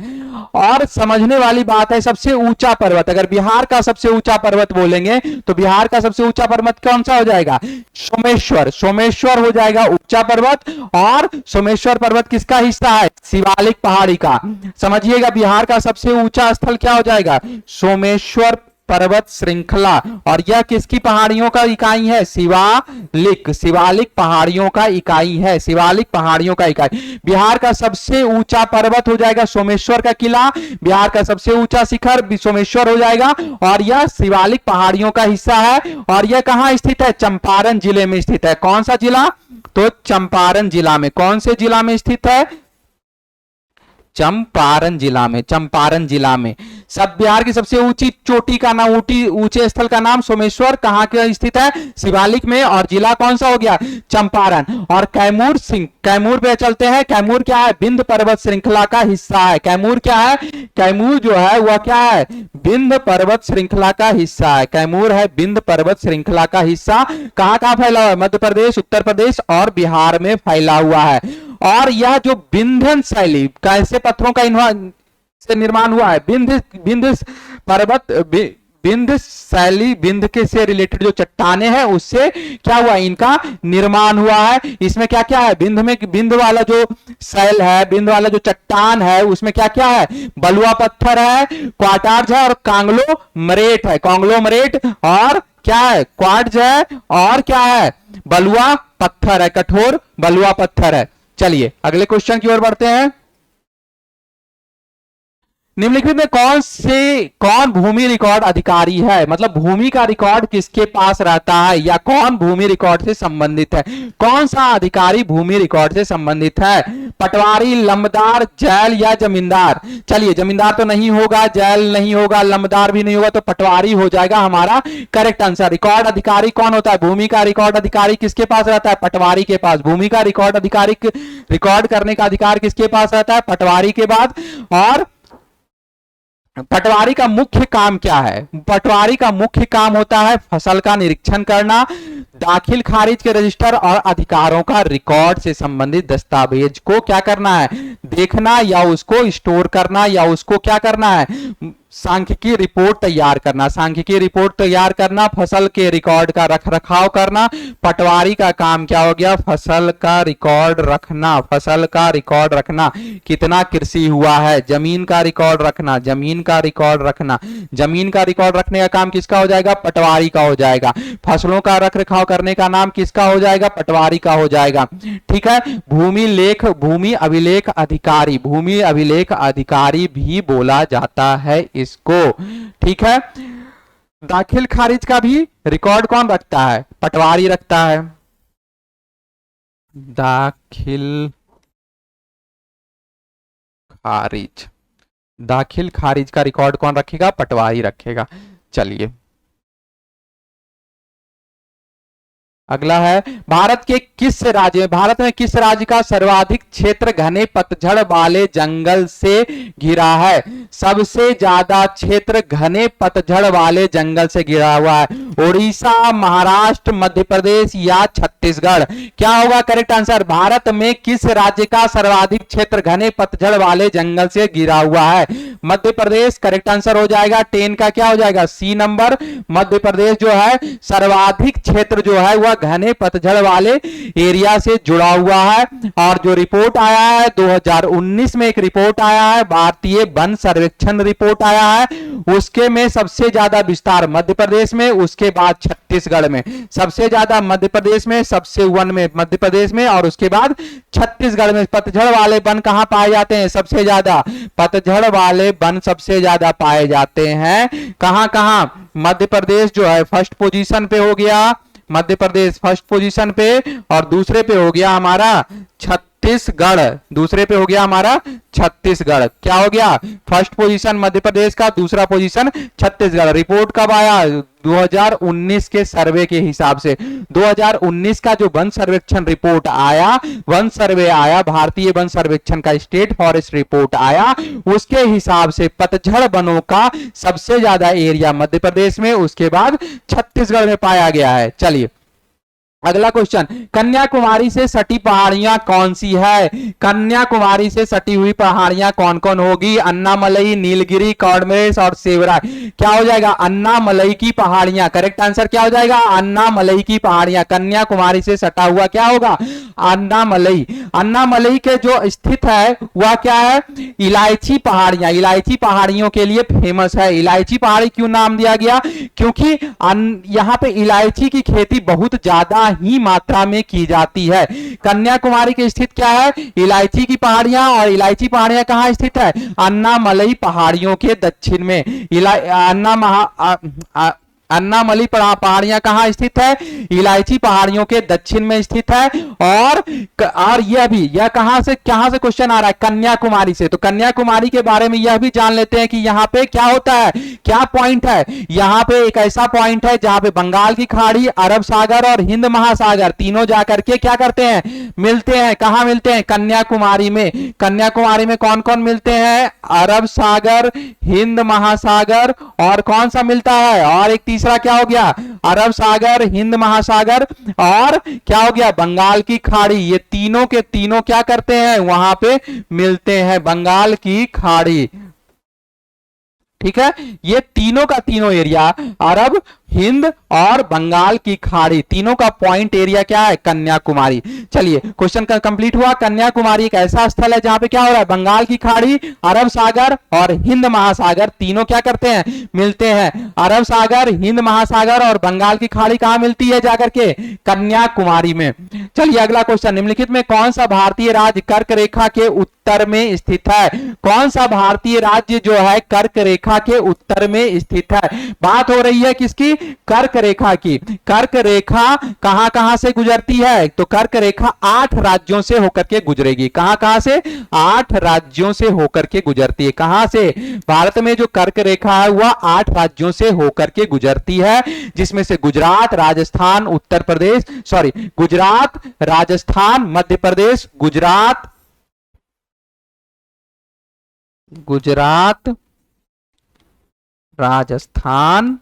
और समझने वाली बात है, सबसे ऊंचा पर्वत, अगर बिहार का सबसे ऊंचा पर्वत बोलेंगे तो बिहार का सबसे ऊंचा पर्वत कौन सा हो जाएगा, सोमेश्वर, सोमेश्वर हो जाएगा ऊंचा पर्वत। और सोमेश्वर पर्वत किसका हिस्सा है, शिवालिक पहाड़ी का। समझिएगा बिहार का सबसे ऊंचा स्थल क्या हो जाएगा, सोमेश्वर पर्वत श्रृंखला। और यह किसकी पहाड़ियों का इकाई है, शिवालिक, शिवालिक पहाड़ियों का इकाई है, शिवालिक पहाड़ियों का इकाई। बिहार का सबसे ऊंचा पर्वत हो जाएगा सोमेश्वर का किला, बिहार का सबसे ऊंचा शिखर सोमेश्वर हो जाएगा और यह शिवालिक पहाड़ियों का हिस्सा है। और यह कहां स्थित है, चंपारण जिले में स्थित है। कौन सा जिला, तो चंपारण जिला में। कौन से जिला में स्थित है, चंपारण जिला में, चंपारण जिला में। सब बिहार की सबसे ऊंची चोटी का नाम, ऊंचे स्थल का नाम सोमेश्वर कहां के स्थित है, शिवालिक में। और जिला कौन सा हो गया, चंपारण। और कैमूर, कैमूर पे चलते हैं। कैमूर क्या है, विंध्य पर्वत श्रृंखला का हिस्सा है। कैमूर क्या है, कैमूर जो है वह क्या है, विंध्य पर्वत श्रृंखला का हिस्सा है। कैमूर है विंध्य पर्वत श्रृंखला का हिस्सा। कहां कहां फैला हुआ है, मध्य प्रदेश, उत्तर प्रदेश और बिहार में फैला हुआ है। और यह जो विंध्यन शैली, कैसे पत्थरों का से निर्माण हुआ है, विंध्य पर्वत, विंध्य शैली, विंध्य के से रिलेटेड जो चट्टाने हैं उससे क्या हुआ, इनका निर्माण हुआ है। इसमें क्या क्या है, विंध्य में, विंध्य वाला जो शैल है, विंध्य वाला जो चट्टान है उसमें क्या क्या है, बलुआ पत्थर है, क्वार्टार्ज है और कांग्लोमरेट है। कांग्लोमरेट और क्या है, क्वार्ट्ज है और क्या है, बलुआ पत्थर है, कठोर बलुआ पत्थर है। चलिए अगले क्वेश्चन की ओर बढ़ते हैं। निम्नलिखित में कौन भूमि रिकॉर्ड अधिकारी है, मतलब भूमि का रिकॉर्ड किसके पास रहता है या कौन भूमि रिकॉर्ड से संबंधित है, कौन सा अधिकारी भूमि रिकॉर्ड से संबंधित है, पटवारी, लंबदार, जैल या जमींदार। चलिए जमींदार तो नहीं होगा, जैल नहीं होगा, लंबदार भी नहीं होगा, तो पटवारी हो जाएगा हमारा करेक्ट आंसर। रिकॉर्ड अधिकारी कौन होता है, भूमि का रिकॉर्ड अधिकारी किसके पास रहता है, पटवारी के पास। भूमि का रिकॉर्ड अधिकारी, रिकॉर्ड करने का अधिकार किसके पास रहता है, पटवारी के बाद। और पटवारी का मुख्य काम क्या है, पटवारी का मुख्य काम होता है फसल का निरीक्षण करना, दाखिल खारिज के रजिस्टर और अधिकारों का रिकॉर्ड से संबंधित दस्तावेज को क्या करना है, देखना या उसको स्टोर करना या उसको क्या करना है, सांख्यिकी रिपोर्ट तैयार करना। सांख्यिकी रिपोर्ट तैयार करना, फसल के रिकॉर्ड का रखरखाव करना। पटवारी का काम क्या हो गया, फसल का रिकॉर्ड रखना, फसल का रिकॉर्ड रखना, कितना कृषि हुआ है, जमीन का रिकॉर्ड रखना, जमीन का रिकॉर्ड रखना। जमीन का रिकॉर्ड रखने का काम किसका हो जाएगा, पटवारी का हो जाएगा। फसलों का रखरखाव करने का नाम किसका हो जाएगा, पटवारी का हो जाएगा। ठीक है, भूमि अभिलेख अधिकारी, भूमि अभिलेख अधिकारी भी बोला जाता है इसको। ठीक है, दाखिल खारिज का भी रिकॉर्ड कौन रखता है, पटवारी रखता है। दाखिल खारिज, दाखिल खारिज का रिकॉर्ड कौन रखेगा, पटवारी रखेगा। चलिए अगला है, भारत में किस राज्य का सर्वाधिक क्षेत्र घने पतझड़ वाले जंगल से घिरा है। सबसे ज्यादा क्षेत्र घने पतझड़ वाले जंगल से घिरा हुआ है, उड़ीसा, महाराष्ट्र, मध्य प्रदेश या छत्तीसगढ़। क्या होगा करेक्ट आंसर, भारत में किस राज्य का सर्वाधिक क्षेत्र घने पतझड़ वाले जंगल से घिरा हुआ है, मध्य प्रदेश करेक्ट आंसर हो जाएगा। 10 का क्या हो जाएगा, सी नंबर। मध्य प्रदेश जो है सर्वाधिक क्षेत्र जो है वह घने पतझड़ वाले एरिया से जुड़ा हुआ है। और जो रिपोर्ट आया है 2019 में, एक रिपोर्ट आया है, भारतीय वन सर्वेक्षण रिपोर्ट आया है, उसके में सबसे ज्यादा विस्तार मध्य प्रदेश में, उसके बाद छत्तीसगढ़ में। सबसे ज्यादा मध्य प्रदेश में, सबसे वन में मध्य प्रदेश में, और उसके बाद छत्तीसगढ़ में। पतझड़ वाले वन कहां पाए जाते हैं, सबसे ज्यादा पतझड़ वाले वन सबसे ज्यादा पाए जाते हैं कहां कहां, मध्य प्रदेश जो है फर्स्ट पोजीशन पे हो गया, मध्य प्रदेश फर्स्ट पोजीशन पे, और दूसरे पे हो गया हमारा छत्तीसगढ़, दूसरे पे हो गया हमारा छत्तीसगढ़। क्या हो गया, फर्स्ट पोजीशन मध्य प्रदेश का, दूसरा पोजीशन छत्तीसगढ़। रिपोर्ट कब आया, 2019 के सर्वे के हिसाब से। 2019 का जो वन सर्वेक्षण रिपोर्ट आया, वन सर्वे आया, भारतीय वन सर्वेक्षण का स्टेट फॉरेस्ट रिपोर्ट आया, उसके हिसाब से पतझड़ वनों का सबसे ज्यादा एरिया मध्य प्रदेश में, उसके बाद छत्तीसगढ़ में पाया गया है। चलिए अगला क्वेश्चन, कन्याकुमारी से सटी पहाड़ियां कौन सी है, कन्याकुमारी से सटी हुई पहाड़ियां कौन कौन होगी, अन्नामलई, नीलगिरी, कॉर्डमेस और सेवरा। क्या हो जाएगा, अन्नामलई की पहाड़ियां, करेक्ट आंसर क्या हो जाएगा, अन्नामलई की पहाड़ियां। कन्याकुमारी से सटा हुआ क्या होगा, अन्नामलई। अन्नामलई के जो स्थित है वह क्या है, इलायची पहाड़ियां, इलायची पहाड़ियों के लिए फेमस है। इलायची पहाड़ी क्यों नाम दिया गया, क्योंकि यहां पे इलायची की खेती बहुत ज्यादा ही मात्रा में की जाती है। कन्याकुमारी के स्थित क्या है, इलायची की पहाड़ियां, और इलायची पहाड़ियां कहां स्थित है, अन्नामलई पहाड़ियों के दक्षिण में। अन्नामलई पहाड़ियां कहां स्थित है, इलायची पहाड़ियों के दक्षिण में स्थित है। और यह कहां से क्वेश्चन आ रहा है, कन्याकुमारी से। तो कन्याकुमारी के बारे में यह भी जान लेते हैं कि यहां पे क्या होता है, क्या पॉइंट है। यहां पे एक ऐसा पॉइंट है जहां पे बंगाल की खाड़ी, अरब सागर और हिंद महासागर तीनों जाकर के क्या करते हैं, मिलते हैं। कहां मिलते हैं, कन्याकुमारी में। कन्याकुमारी में कौन कौन मिलते हैं, अरब सागर, हिंद महासागर, और कौन सा मिलता है, और एक तीसरा क्या हो गया, अरब सागर, हिंद महासागर, और क्या हो गया, बंगाल की खाड़ी। ये तीनों के तीनों क्या करते हैं, वहां पे मिलते हैं, बंगाल की खाड़ी। ठीक है। ये तीनों का तीनों एरिया अरब, हिंद और बंगाल की खाड़ी, तीनों का पॉइंट एरिया क्या है? कन्याकुमारी। चलिए क्वेश्चन का कंप्लीट हुआ। कन्याकुमारी एक ऐसा स्थल है जहां पे क्या हो रहा है? बंगाल की खाड़ी, अरब सागर और हिंद महासागर तीनों क्या करते हैं? मिलते हैं। अरब सागर, हिंद महासागर और बंगाल की खाड़ी कहां मिलती है जाकर के? कन्याकुमारी में। चलिए अगला क्वेश्चन, निम्नलिखित में कौन सा भारतीय राज्य कर्क रेखा के उत्तर में स्थित है? कौन सा भारतीय राज्य जो है कर्क रेखा के उत्तर में स्थित है? बात हो रही है किसकी? कर्क रेखा की। कर्क रेखा कहां कहां से गुजरती है? तो कर्क रेखा 8 राज्यों से होकर के गुजरेगी। कहां कहां से? 8 राज्यों से होकर के गुजरती है। कहां से? भारत में जो कर्क रेखा है वह 8 राज्यों से होकर के गुजरती है, जिसमें से गुजरात, राजस्थान, उत्तर प्रदेश, सॉरी गुजरात, राजस्थान, मध्य प्रदेश, गुजरात, राजस्थान,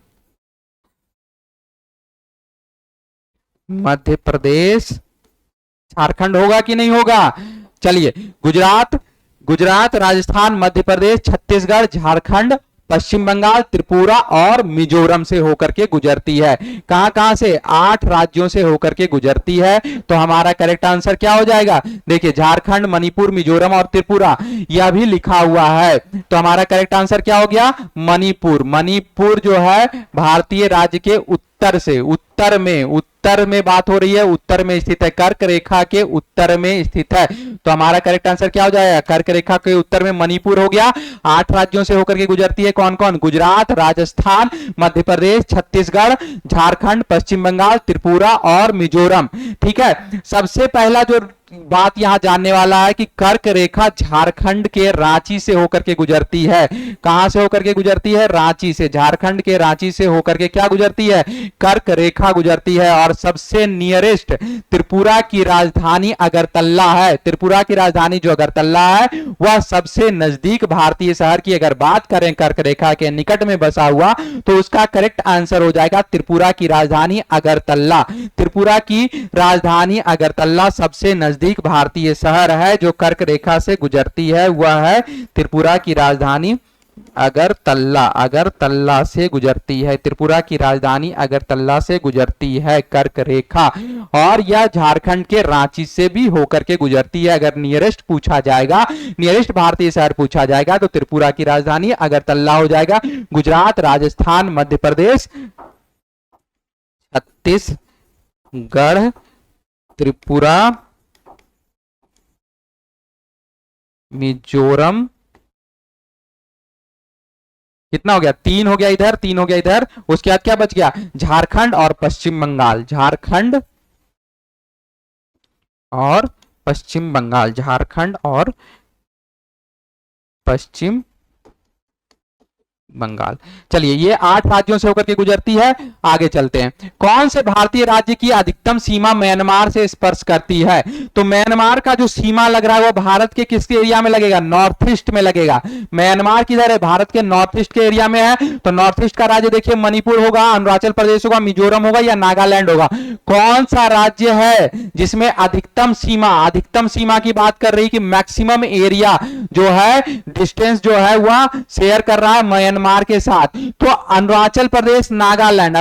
मध्य प्रदेश, झारखंड होगा कि नहीं होगा? चलिए गुजरात, राजस्थान, मध्य प्रदेश, छत्तीसगढ़, झारखंड, पश्चिम बंगाल, त्रिपुरा और मिजोरम से होकर के गुजरती है। कहां कहां से? 8 राज्यों से होकर के गुजरती है। तो हमारा करेक्ट आंसर क्या हो जाएगा? देखिए झारखंड, मणिपुर, मिजोरम और त्रिपुरा यह भी लिखा हुआ है। तो हमारा करेक्ट आंसर क्या हो गया? मणिपुर। मणिपुर जो है भारतीय राज्य के उत्तर से, उत्तर में बात हो रही है, उत्तर में स्थित है, कर्क रेखा के उत्तर में स्थित है। तो हमारा करेक्ट आंसर क्या हो जाएगा? कर्क रेखा के उत्तर में मणिपुर हो गया। 8 राज्यों से होकर के गुजरती है। कौन कौन? गुजरात, राजस्थान, मध्य प्रदेश, छत्तीसगढ़, झारखंड, पश्चिम बंगाल, त्रिपुरा और मिजोरम। ठीक है। सबसे पहला जो बात यहां जानने वाला है कि कर्क रेखा झारखंड के रांची से होकर के गुजरती है। कहां से होकर के गुजरती है? रांची से। झारखंड के रांची से होकर के क्या गुजरती है? कर्क रेखा गुजरती है। और सबसे नियरेस्ट त्रिपुरा की राजधानी अगरतला है। त्रिपुरा की राजधानी जो अगरतला है वह सबसे नजदीक भारतीय शहर की अगर बात करें कर्क रेखा के निकट में बसा हुआ, तो उसका करेक्ट आंसर हो जाएगा त्रिपुरा की राजधानी अगरतला। त्रिपुरा की राजधानी अगरतला सबसे नजदीक भारतीय शहर है जो कर्क रेखा से गुजरती है, वह है त्रिपुरा की राजधानी अगरतला से गुजरती है। त्रिपुरा की राजधानी अगरतला से गुजरती है कर्क रेखा। और यह झारखंड के रांची से भी होकर के गुजरती है। अगर नियरेस्ट पूछा जाएगा, नियरेस्ट भारतीय शहर पूछा जाएगा, तो त्रिपुरा की राजधानी अगरतला हो जाएगा। गुजरात, राजस्थान, मध्य प्रदेश, छत्तीसगढ़, त्रिपुरा, मिजोरम, कितना हो गया? 3 हो गया इधर, 3 हो गया इधर। उसके बाद क्या बच गया? झारखंड और पश्चिम बंगाल। झारखंड और पश्चिम बंगाल, झारखंड और पश्चिम बंगाल। चलिए ये 8 राज्यों से होकर के गुजरती है। आगे चलते हैं। कौन से भारतीय राज्य की अधिकतम सीमा म्यांमार से स्पर्श करती है? तो म्यांमार का जो सीमा लग रहा है वो भारत के किस एरिया में लगेगा? नॉर्थ ईस्ट में लगेगा। म्यांमार किधर है? भारत के नॉर्थ ईस्ट के एरिया में है। तो नॉर्थ ईस्ट का राज्य देखिए मणिपुर होगा, अरुणाचल प्रदेश होगा, मिजोरम होगा या नागालैंड होगा। कौन सा राज्य है जिसमें अधिकतम सीमा की बात कर रही कि मैक्सिमम एरिया जो है, डिस्टेंस जो है वह शेयर कर रहा है म्यांमार के साथ? तो अरुणाचल प्रदेश, नागालैंड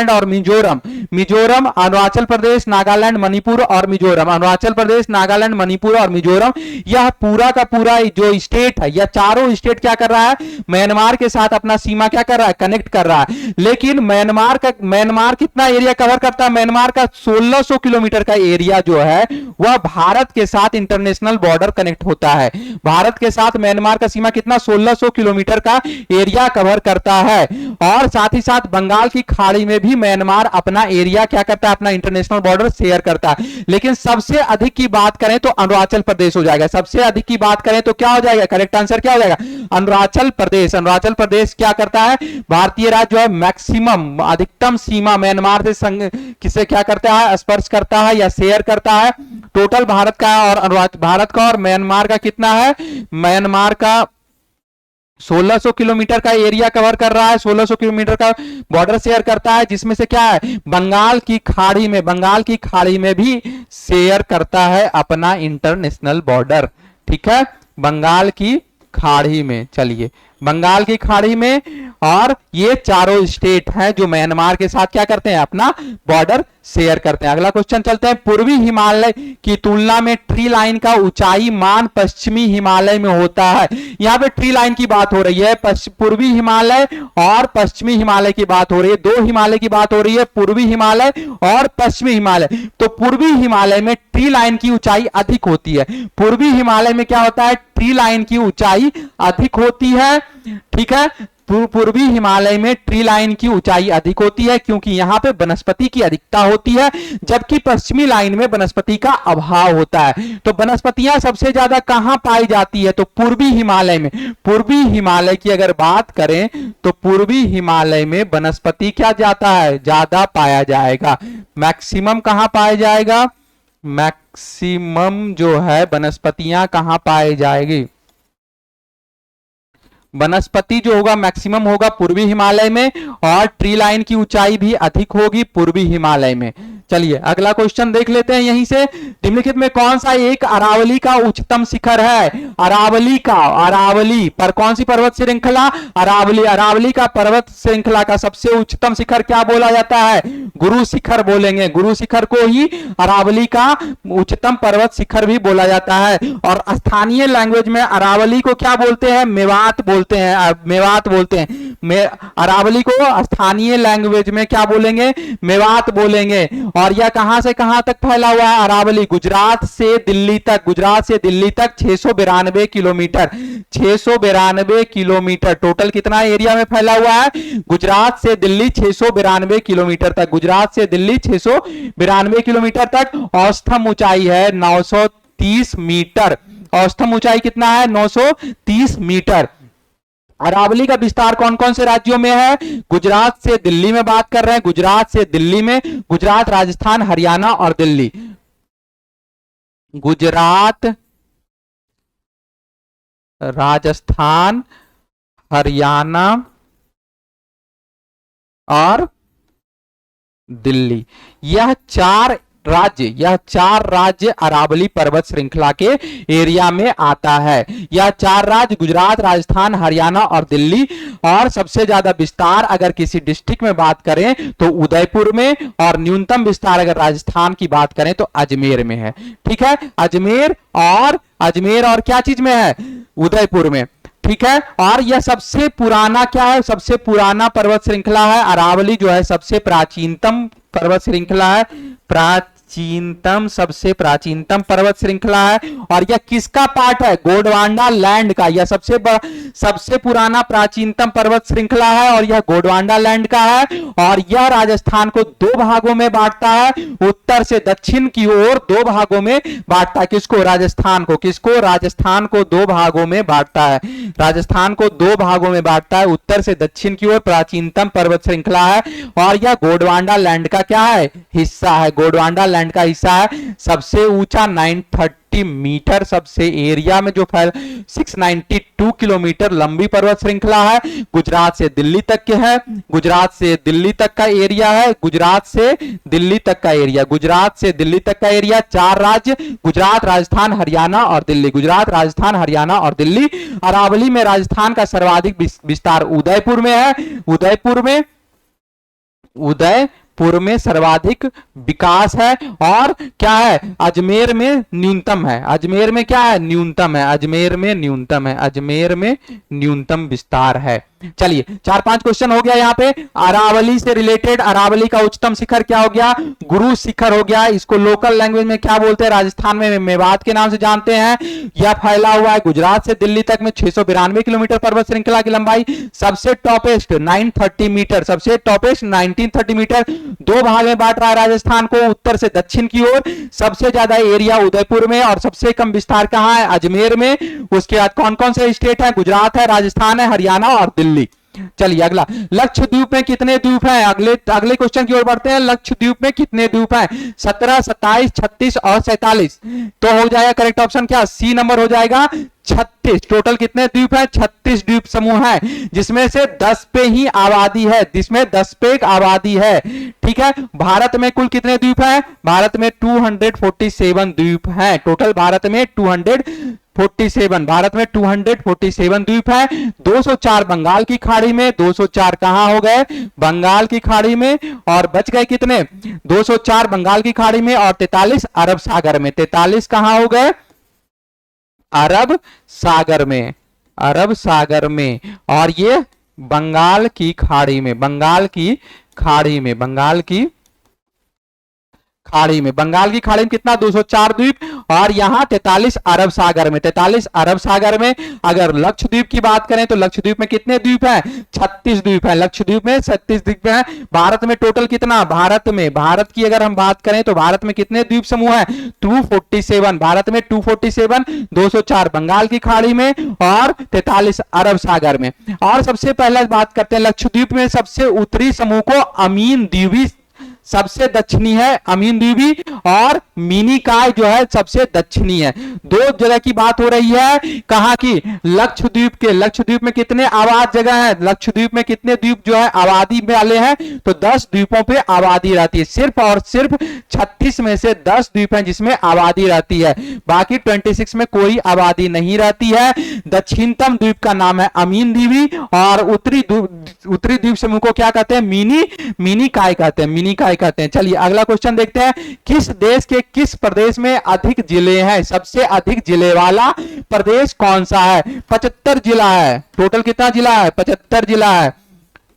और मिजोरम, अरुणाचल प्रदेश, नागालैंड, मणिपुर और मिजोरम, अरुणाचल प्रदेश, नागालैंड, मणिपुर और मिजोरम। यह पूरा का पूरा जो स्टेट है, यह चारों स्टेट क्या कर रहा है? म्यांमार के साथ अपना सीमा क्या कर रहा है? कनेक्ट कर रहा है। लेकिन म्यांमार कितना एरिया कवर करता है? म्यांमार का 1600 किलोमीटर का एरिया जो है वह भारत के साथ इंटरनेशनल बॉर्डर कनेक्ट होता है। भारत के साथ म्यांमार का सीमा कितना? 1600 किलोमीटर का एरिया कवर करता है। और साथ ही साथ बंगाल की खाड़ी में भी म्यांमार अपना एरिया क्या करता है? अपना इंटरनेशनल बॉर्डर शेयर करता है। लेकिन सबसे अधिक की बात करें तो अरुणाचल प्रदेश हो जाएगा। सबसे अधिक की बात करें तो क्या हो जाएगा? करेक्ट आंसर क्या हो जाएगा? अरुणाचल प्रदेश। अरुणाचल प्रदेश क्या करता है? भारतीय राज्य जो है मैक्सिमम, अधिकतम सीमा म्यांमार से किसे क्या करता है? स्पर्श करता है या शेयर करता है। टोटल भारत का और म्यांमार का कितना है? म्यांमार का 1600 किलोमीटर का एरिया कवर कर रहा है, 1600 किलोमीटर का बॉर्डर शेयर करता है, जिसमें से क्या है? बंगाल की खाड़ी में भी शेयर करता है अपना इंटरनेशनल बॉर्डर। ठीक है, बंगाल की खाड़ी में। चलिए बंगाल की खाड़ी में, और ये चारों स्टेट हैं जो म्यांमार के साथ क्या करते हैं, अपना बॉर्डर शेयर करते हैं। अगला क्वेश्चन चलते हैं। पूर्वी हिमालय की तुलना में ट्री लाइन का ऊंचाई मान पश्चिमी हिमालय में होता है। यहां पे ट्री लाइन की बात हो रही है, पूर्वी हिमालय और पश्चिमी हिमालय की बात हो रही है, दो हिमालय की बात हो रही है, पूर्वी हिमालय और पश्चिमी हिमालय। तो पूर्वी हिमालय में ट्री लाइन की ऊंचाई अधिक होती है। पूर्वी हिमालय में क्या होता है, ट्री लाइन की ऊंचाई अधिक होती है। ठीक है, पूर्वी हिमालय में ट्री लाइन की ऊंचाई अधिक होती है क्योंकि यहां पे वनस्पति की अधिकता होती है, जबकि पश्चिमी लाइन में वनस्पति का अभाव होता है। तो वनस्पतियां सबसे ज्यादा कहां पाई जाती है, तो पूर्वी हिमालय में। पूर्वी हिमालय की अगर बात करें तो पूर्वी हिमालय में वनस्पति क्या जाता है, ज्यादा पाया जाएगा। मैक्सिमम कहां पाया जाएगा, मैक्सिमम जो है वनस्पतियां कहां पाई जाएगी, वनस्पति जो होगा मैक्सिमम होगा पूर्वी हिमालय में, और ट्री लाइन की ऊंचाई भी अधिक होगी पूर्वी हिमालय में। चलिए अगला क्वेश्चन देख लेते हैं यहीं से। निम्नलिखित में कौन सा एक अरावली का उच्चतम शिखर है, अरावली का, अरावली पर कौन सी पर्वत श्रृंखला, अरावली, अरावली का पर्वत श्रृंखला का सबसे उच्चतम शिखर क्या बोला जाता है, गुरु शिखर बोलेंगे। गुरु शिखर को ही अरावली का उच्चतम पर्वत शिखर भी बोला जाता है। और स्थानीय लैंग्वेज में अरावली को क्या बोलते हैं, मेवात बोलते हैं, मेवात बोलते हैं। अरावली को स्थानीय लैंग्वेज में क्या बोलेंगे, मेवात बोलेंगे। और यह कहां से कहां तक फैला हुआ है अरावली, गुजरात से दिल्ली तक, गुजरात से दिल्ली तक 692 किलोमीटर, 692 किलोमीटर टोटल कितना एरिया में फैला हुआ है, गुजरात से दिल्ली 692 किलोमीटर तक, गुजरात से दिल्ली 692 किलोमीटर तक। औसतम ऊंचाई है 930 मीटर, औसतम ऊंचाई कितना है, 930 मीटर। अरावली का विस्तार कौन कौन से राज्यों में है, गुजरात से दिल्ली में बात कर रहे हैं, गुजरात से दिल्ली में, गुजरात, राजस्थान, हरियाणा और दिल्ली। गुजरात, राजस्थान, हरियाणा और दिल्ली, यह चार राज्य अरावली पर्वत श्रृंखला के एरिया में आता है। यह चार राज्य गुजरात, राजस्थान, हरियाणा और दिल्ली। और सबसे ज्यादा विस्तार अगर किसी डिस्ट्रिक्ट में बात करें तो उदयपुर में, और न्यूनतम विस्तार अगर राजस्थान की बात करें तो अजमेर में है। ठीक है, अजमेर और क्या चीज में है, उदयपुर में। ठीक है, और यह सबसे पुराना क्या है, सबसे पुराना पर्वत श्रृंखला है। अरावली जो है सबसे प्राचीनतम पर्वत श्रृंखला है, सबसे प्राचीनतम पर्वत श्रृंखला है। और यह किसका पार्ट है, गोंडवाना लैंड का। यह सबसे पुराना प्राचीनतम पर्वत श्रृंखला है और यह गोंडवाना लैंड का है। और यह राजस्थान को दो भागों में बांटता है, उत्तर से दक्षिण की ओर दो भागों में बांटता है। किसको, राजस्थान को, किसको, राजस्थान को दो भागों में बांटता है, राजस्थान को दो भागों में बांटता है, उत्तर से दक्षिण की ओर प्राचीनतम पर्वत श्रृंखला है। और यह गोंडवाना लैंड का क्या है, हिस्सा है, गोंडवाना लैंड का हिस्सा है। सबसे ऊंचा 930 मीटर, सबसे एरिया में जो फैल 692 किलोमीटर लंबी पर्वत श्रृंखला है। गुजरात से दिल्ली तक के है, गुजरात से दिल्ली तक का एरिया है, गुजरात से दिल्ली तक का एरिया, गुजरात से दिल्ली तक का एरिया। चार राज्य, गुजरात, राजस्थान, हरियाणा और दिल्ली, गुजरात, राजस्थान, हरियाणा और दिल्ली। अरावली में राजस्थान का सर्वाधिक विस्तार उदयपुर में है, उदयपुर में सर्वाधिक विकास है। और क्या है, अजमेर में न्यूनतम है, अजमेर में क्या है, न्यूनतम है, अजमेर में न्यूनतम है, अजमेर में न्यूनतम विस्तार है। चलिए 4-5 क्वेश्चन हो गया यहाँ पे। अरावली से रिलेटेड, अरावली का उच्चतम शिखर क्या हो गया, गुरु शिखर हो गया। इसको लोकल लैंग्वेज में क्या बोलते हैं, राजस्थान में मेवात के नाम से जानते हैं। यह फैला हुआ है गुजरात से दिल्ली तक में 692 किलोमीटर पर्वत श्रृंखला की लंबाई। सबसे टॉपेस्ट 930 मीटर, सबसे टॉपेस्ट 1930 मीटर। दो भाग में बांट रहा है राजस्थान को, उत्तर से दक्षिण की ओर। सबसे ज्यादा एरिया उदयपुर में और सबसे कम विस्तार कहां है, अजमेर में। उसके बाद कौन कौन से स्टेट है, गुजरात है, राजस्थान है, हरियाणा और दिल्ली। चलिए अगला, लक्षद्वीप में कितने द्वीप हैं, अगले क्वेश्चन की ओर बढ़ते हैं। लक्षद्वीप में कितने द्वीप हैं, 17, 27, 36 और 47। तो हो जाएगा करेक्ट ऑप्शन क्या, सी नंबर हो जाएगा 36। टोटल कितने द्वीप हैं, 36 द्वीप समूह हैं, जिसमें से 10 पे ही आबादी है, जिसमें 10 पे आबादी है। ठीक है, भारत में कुल कितने द्वीप हैं, भारत में 247 द्वीप हैं। टोटल भारत में 247, भारत में 247 द्वीप है। 204 बंगाल की खाड़ी में, 204 कहां हो गए, बंगाल की खाड़ी में, और बच गए कितने, 204 बंगाल की खाड़ी में और 43 अरब सागर में। 43 कहां हो गए, अरब सागर में, अरब सागर में, और ये बंगाल की खाड़ी में, बंगाल की खाड़ी में, बंगाल की खाड़ी में, बंगाल की खाड़ी में कितना, 204 द्वीप, और यहां 43 अरब सागर में, 43 अरब सागर में। अगर लक्षद्वीप की बात करें तो लक्षद्वीप में कितने द्वीप हैं, 36 द्वीप हैं, लक्षद्वीप में 36 द्वीप हैं। भारत में टोटल कितना, भारत में, भारत की अगर हम बात करें तो भारत में कितने द्वीप समूह हैं, 247, भारत में 247, 204 बंगाल की खाड़ी में और 43 अरब सागर में। और सबसे पहले बात करते हैं लक्षद्वीप में सबसे उत्तरी समूह को अमीन द्वीपी सबसे दक्षिणी है, अमीन द्वीपी, और मिनिकॉय जो है सबसे दक्षिणी है। दो जगह की बात हो रही है, कहां की, लक्षद्वीप के। लक्षद्वीप में कितने आबाद जगह है, लक्षद्वीप में कितने द्वीप जो है आबादी वाले हैं, तो 10 द्वीपों पे आबादी रहती है। सिर्फ और सिर्फ 36 में से 10 द्वीप हैं जिसमें आबादी रहती है, बाकी 26 में कोई आबादी नहीं रहती है। दक्षिणतम द्वीप का नाम है अमीन द्वीपी, और उत्तरी द्वीप समूह को क्या कहते हैं, मिनिकॉय कहते हैं, मिनिकॉय कहते हैं। चलिए अगला क्वेश्चन देखते हैं, किस देश के किस प्रदेश में अधिक जिले हैं, सबसे अधिक जिले वाला प्रदेश कौन सा है, 75 जिला है। टोटल कितना जिला है, 75 जिला है,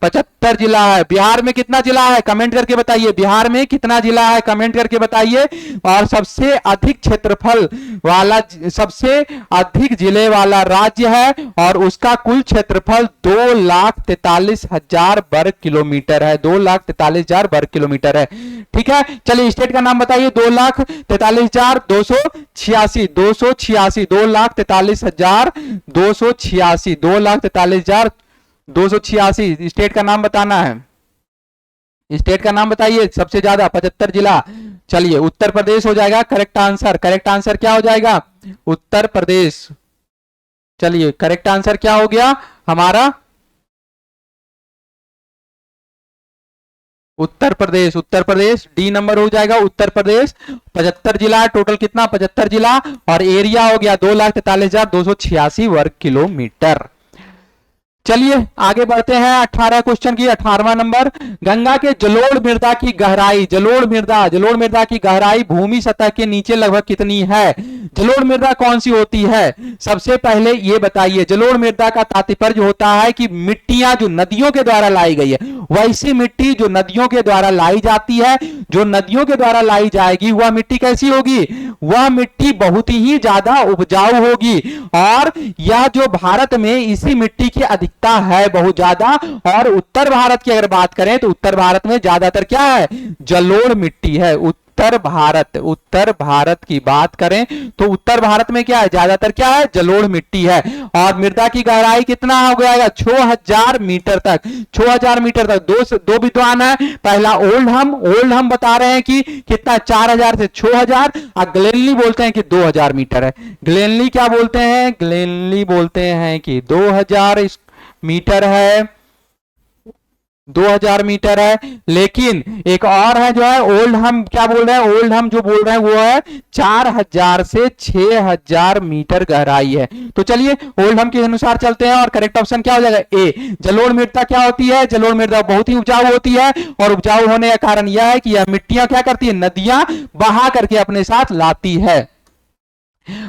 75 जिला है। बिहार में कितना जिला है, कमेंट करके बताइए, बिहार में कितना जिला है, कमेंट करके बताइए। और सबसे अधिक क्षेत्रफल वाला, सबसे अधिक जिले वाला राज्य है, और उसका कुल क्षेत्रफल 2,43,000 वर्ग किलोमीटर है, 2,43,000 वर्ग किलोमीटर है। ठीक है, चलिए स्टेट का नाम बताइए, 2,43,286, 286, 2,43,286, 2,43,286 स्टेट का नाम बताना है, स्टेट का नाम बताइए। सबसे ज्यादा 75 जिला। चलिए उत्तर प्रदेश हो जाएगा करेक्ट आंसर, करेक्ट आंसर क्या हो जाएगा, उत्तर प्रदेश। चलिए करेक्ट आंसर क्या हो गया हमारा, उत्तर प्रदेश, उत्तर प्रदेश डी नंबर हो जाएगा, उत्तर प्रदेश। 75 जिला है, टोटल कितना, 75 जिला, और एरिया हो गया 2,43,286 वर्ग किलोमीटर। चलिए आगे बढ़ते हैं 18 क्वेश्चन की, 18वां नंबर, गंगा के जलोढ़ मृदा की गहराई, जलोढ़ मृदा की गहराई भूमि सतह के नीचे लगभग कितनी है। जलोढ़ मृदा कौन सी होती है, सबसे पहले ये बताइए। जलोढ़ मृदा का तात्पर्य होता है कि मिट्टियां जो नदियों के द्वारा लाई गई है, वैसी मिट्टी जो नदियों के द्वारा लाई जाती है, जो नदियों के द्वारा लाई जाएगी वह मिट्टी कैसी होगी, वह मिट्टी बहुत ही ज्यादा उपजाऊ होगी। और यह जो भारत में इसी मिट्टी की अधिकता है बहुत ज्यादा। और उत्तर भारत की अगर बात करें तो उत्तर भारत में ज्यादातर क्या है, जलोढ़ मिट्टी है। उत्तर भारत की बात करें तो उत्तर भारत में क्या है, ज्यादातर क्या है, जलोढ़ मिट्टी है। और मृदा की गहराई कितना हो गया, 6000 मीटर तक, 6000 मीटर तक। दो विद्वान है, पहला ओल्ड हम बता रहे हैं कि कितना, 4000 से 6000, और ग्लेनली बोलते हैं कि 2000 मीटर है। ग्लेनली क्या बोलते हैं, ग्लेनली बोलते हैं कि 2000 मीटर है, 2000 मीटर है। लेकिन एक और है जो है ओल्ड हम, क्या बोल रहे हैं, ओल्ड हम जो बोल रहे हैं वो है 4000 से 6000 मीटर गहराई है। तो चलिए ओल्ड हम के अनुसार चलते हैं, और करेक्ट ऑप्शन क्या हो जाएगा, ए। जलोढ़ मृदा क्या होती है, जलोढ़ मृदा बहुत ही उपजाऊ होती है, और उपजाऊ होने का कारण यह है कि यह मिट्टियां क्या करती है, नदियां बहा करके अपने साथ लाती है।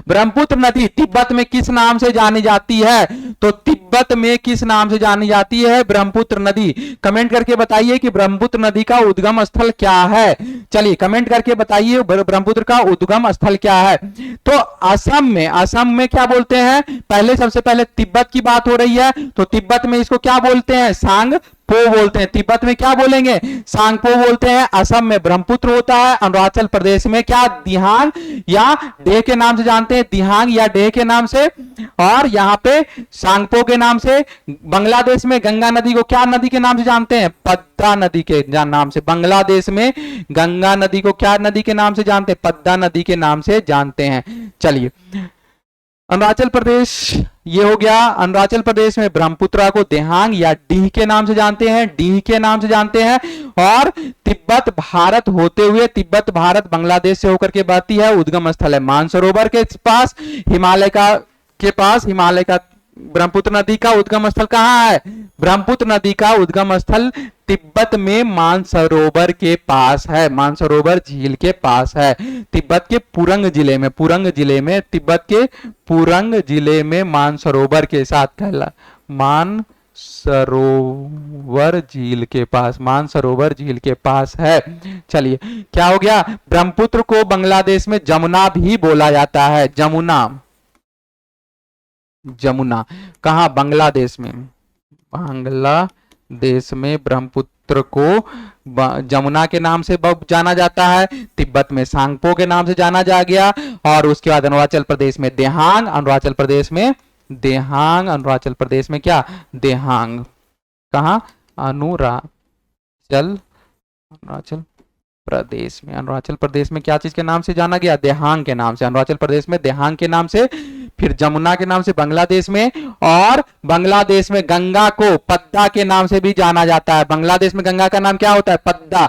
ब्रह्मपुत्र नदी तिब्बत में किस नाम से जानी जाती है, तो तिब्बत में किस नाम से जानी जाती है, ब्रह्मपुत्र नदी। कमेंट करके बताइए कि ब्रह्मपुत्र नदी का उद्गम स्थल क्या है। चलिए कमेंट करके बताइए ब्रह्मपुत्र का उद्गम स्थल क्या है। तो असम में क्या बोलते हैं, पहले सबसे पहले तिब्बत की बात हो रही है, तो तिब्बत में इसको क्या बोलते हैं, सांग पो बोलते हैं। तिब्बत में क्या बोलेंगे, सांगपो बोलते हैं। असम में ब्रह्मपुत्र होता है। अरुणाचल प्रदेश में क्या, दिहांग या डेह के नाम से जानते हैं, दिहांग या डेह के नाम से, और यहां पे सांगपो के नाम से। बांग्लादेश में गंगा नदी को क्या नदी के नाम से जानते हैं, पद्मा नदी के नाम से। बांग्लादेश में गंगा नदी को क्या नदी के नाम से जानते हैं, पद्मा नदी के नाम से जानते हैं। चलिए अरुणाचल प्रदेश ये हो गया। अरुणाचल प्रदेश में ब्रह्मपुत्रा को देहांग या डीह के नाम से जानते हैं, डीह के नाम से जानते हैं। और तिब्बत भारत होते हुए, तिब्बत भारत बांग्लादेश से होकर के बहती है। उद्गम स्थल है मानसरोवर के पास, हिमालय का ब्रह्मपुत्र नदी का उद्गम स्थल कहां है? ब्रह्मपुत्र नदी का उद्गम स्थल तिब्बत में मानसरोवर के पास है, मानसरोवर झील के पास है। तिब्बत के पुरंग जिले में, तिब्बत के पुरंग जिले में मानसरोवर के साथ कहला, मानसरोवर झील के पास, मानसरोवर झील के पास है। चलिए क्या हो गया? ब्रह्मपुत्र को बांग्लादेश में जमुना भी बोला जाता है, जमुना, जमुना कहां? बांग्लादेश में, बांग्लादेश में ब्रह्मपुत्र को जमुना के नाम से जाना जाता है। तिब्बत में सांगपो के नाम से जाना जा गया। और उसके बाद अरुणाचल प्रदेश में देहांग, अरुणाचल प्रदेश में देहांग, अरुणाचल प्रदेश में क्या? देहांग कहां? अरुणाचल प्रदेश में, अरुणाचल प्रदेश में क्या चीज के नाम से जाना गया? देहांग के नाम से, अरुणाचल प्रदेश में देहांग के नाम से। फिर जमुना के नाम से बांग्लादेश में, और बांग्लादेश में गंगा को पद्दा के नाम से भी जाना जाता है। बांग्लादेश में गंगा का नाम क्या होता है? पद्दा।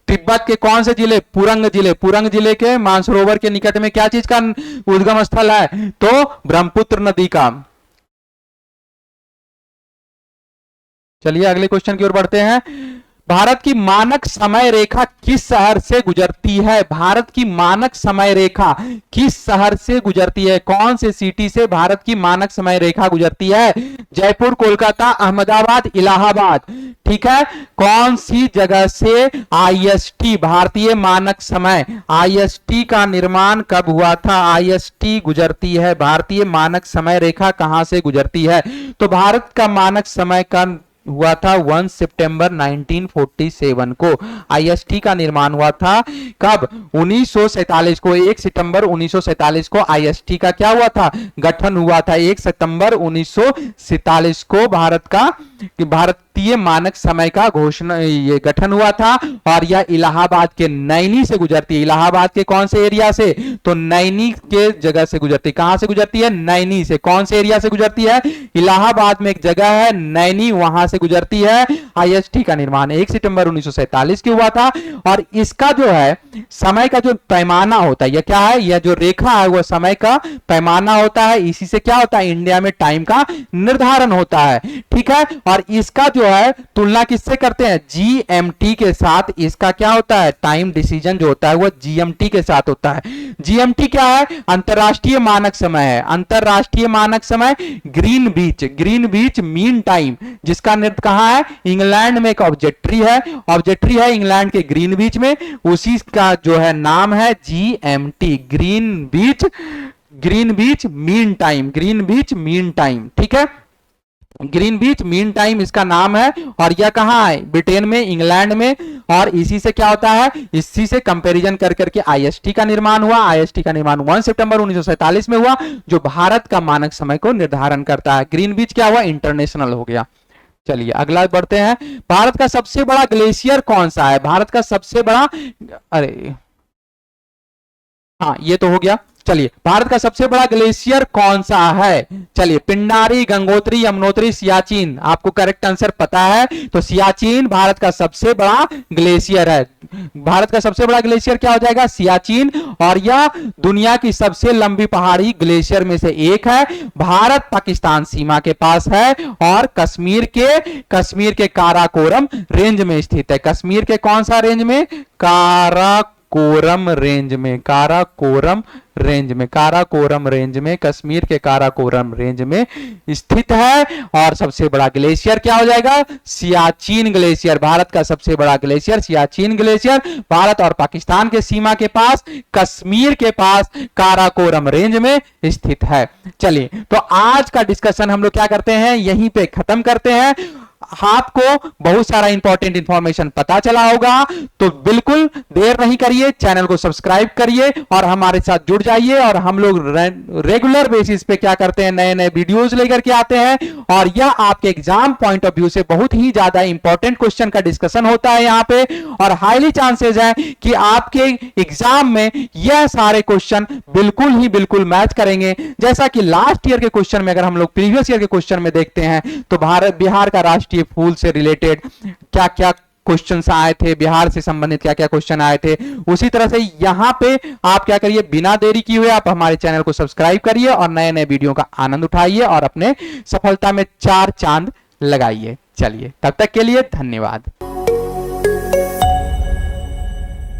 तिब्बत के कौन से जिले? पुरंग जिले, पुरंग जिले के मानसरोवर के निकट में क्या चीज का उद्गम स्थल है? तो ब्रह्मपुत्र नदी का। चलिए अगले क्वेश्चन की ओर बढ़ते हैं। भारत की मानक समय रेखा किस शहर से गुजरती है? भारत की मानक समय रेखा किस शहर से गुजरती है? कौन से सिटी से भारत की मानक समय रेखा गुजरती है? जयपुर, कोलकाता, अहमदाबाद, इलाहाबाद। ठीक है, कौन सी जगह से आईएसटी, भारतीय मानक समय, आईएसटी का निर्माण कब हुआ था? आईएसटी गुजरती है, भारतीय मानक समय रेखा कहां से गुजरती है? तो भारत का मानक समय का हुआ था 1 सितंबर 1947 को। आईएसटी का निर्माण हुआ था कब? 1947 को, 1 सितंबर 1947 को आईएसटी का क्या हुआ था? गठन हुआ था। 1 सितंबर 1947 को भारत का, भारतीय मानक समय का घोषणा, ये गठन हुआ था। और यह इलाहाबाद के नैनी से गुजरती है। इलाहाबाद के कौन से एरिया से? तो नैनी के जगह से गुजरती है। कहां से गुजरती है? नैनी से। कौन से एरिया से गुजरती है? इलाहाबाद में एक जगह है नैनी, वहां से गुजरती है। आईएसटी का निर्माण 1 सितंबर 1947 को हुआ था। और इसका जो है समय का जो पैमाना होता है, यह क्या है? यह जो रेखा है वह समय का पैमाना होता है। इसी से क्या होता है? इंडिया में टाइम का निर्धारण होता है। ठीक है, और इसका जो है तुलना किससे करते हैं? जीएमटी के साथ। इसका क्या होता है? टाइम डिसीजन जो होता है वह जीएमटी के साथ होता है। जीएमटी क्या है? अंतरराष्ट्रीय मानक समय है। अंतरराष्ट्रीय मानक समय ग्रीनविच, ग्रीनविच मीन टाइम, जिसका निर्धारण कहां है? इंग्लैंड में एक ऑब्जेक्ट्री है, ऑब्जेक्ट्री है इंग्लैंड के ग्रीनविच में, उसी का जो है नाम है GMT, Greenwich, Greenwich mean time, Greenwich mean time. ठीक है, ग्रीनविच मीन टाइम इसका नाम है। और यह कहां है? ब्रिटेन में, इंग्लैंड में। और इसी से क्या होता है? इसी से कंपैरिजन कर करके आईएसटी का निर्माण हुआ। आईएसटी का निर्माण 1 सितंबर 1947 में हुआ, जो भारत का मानक समय को निर्धारण करता है। ग्रीनविच क्या हुआ? इंटरनेशनल हो गया। चलिए अगला बढ़ते हैं। भारत का सबसे बड़ा ग्लेशियर कौन सा है? भारत का सबसे बड़ा, अरे हाँ ये तो हो गया। चलिए भारत का सबसे बड़ा ग्लेशियर कौन सा है? चलिए पिंडारी, गंगोत्री, यमुनोत्री, सियाचिन। आपको करेक्ट आंसर पता है तो सियाचिन भारत का सबसे बड़ा ग्लेशियर है। भारत का सबसे बड़ा ग्लेशियर क्या हो जाएगा? सियाचिन। और यह दुनिया की सबसे लंबी पहाड़ी ग्लेशियर में से एक है। भारत पाकिस्तान सीमा के पास है और कश्मीर के काराकोरम रेंज में स्थित है। कश्मीर के कौन सा रेंज में? काराकोरम रेंज में, काराकोरम रेंज में, काराकोरम रेंज में, कश्मीर के काराकोरम रेंज में स्थित है। और सबसे बड़ा ग्लेशियर क्या हो जाएगा? सियाचिन ग्लेशियर। भारत का सबसे बड़ा ग्लेशियर सियाचिन ग्लेशियर भारत और पाकिस्तान के सीमा के पास, कश्मीर के पास काराकोरम रेंज में स्थित है। चलिए तो आज का डिस्कशन हम लोग क्या करते हैं? यहीं पे खत्म करते हैं। आपको बहुत सारा इंपॉर्टेंट इंफॉर्मेशन पता चला होगा। तो बिल्कुल देर नहीं करिए, चैनल को सब्सक्राइब करिए और हमारे साथ जुड़ जाइए। और हम लोग रेगुलर बेसिस पे क्या करते हैं, नए नए वीडियोस लेकर के आते हैं और यह आपके एग्जाम पॉइंट ऑफ व्यू से बहुत ही ज्यादा इंपॉर्टेंट क्वेश्चन का डिस्कशन होता है यहां पे। और हाईली चांसेस है कि आपके एग्जाम में यह सारे क्वेश्चन बिल्कुल मैच करेंगे। जैसा कि लास्ट ईयर के क्वेश्चन में, अगर हम लोग प्रीवियस ईयर के क्वेश्चन में देखते हैं तो बिहार का राष्ट्रीय फूल से रिलेटेड क्या क्या क्वेश्चंस आए थे, बिहार से संबंधित क्या क्या क्वेश्चन आए थे, उसी तरह से यहां पे आप क्या करिए, बिना देरी किए हुए आप हमारे चैनल को सब्सक्राइब करिए और नए नए वीडियो का आनंद उठाइए और अपने सफलता में 4 चांद लगाइए। चलिए, तब तक के लिए धन्यवाद।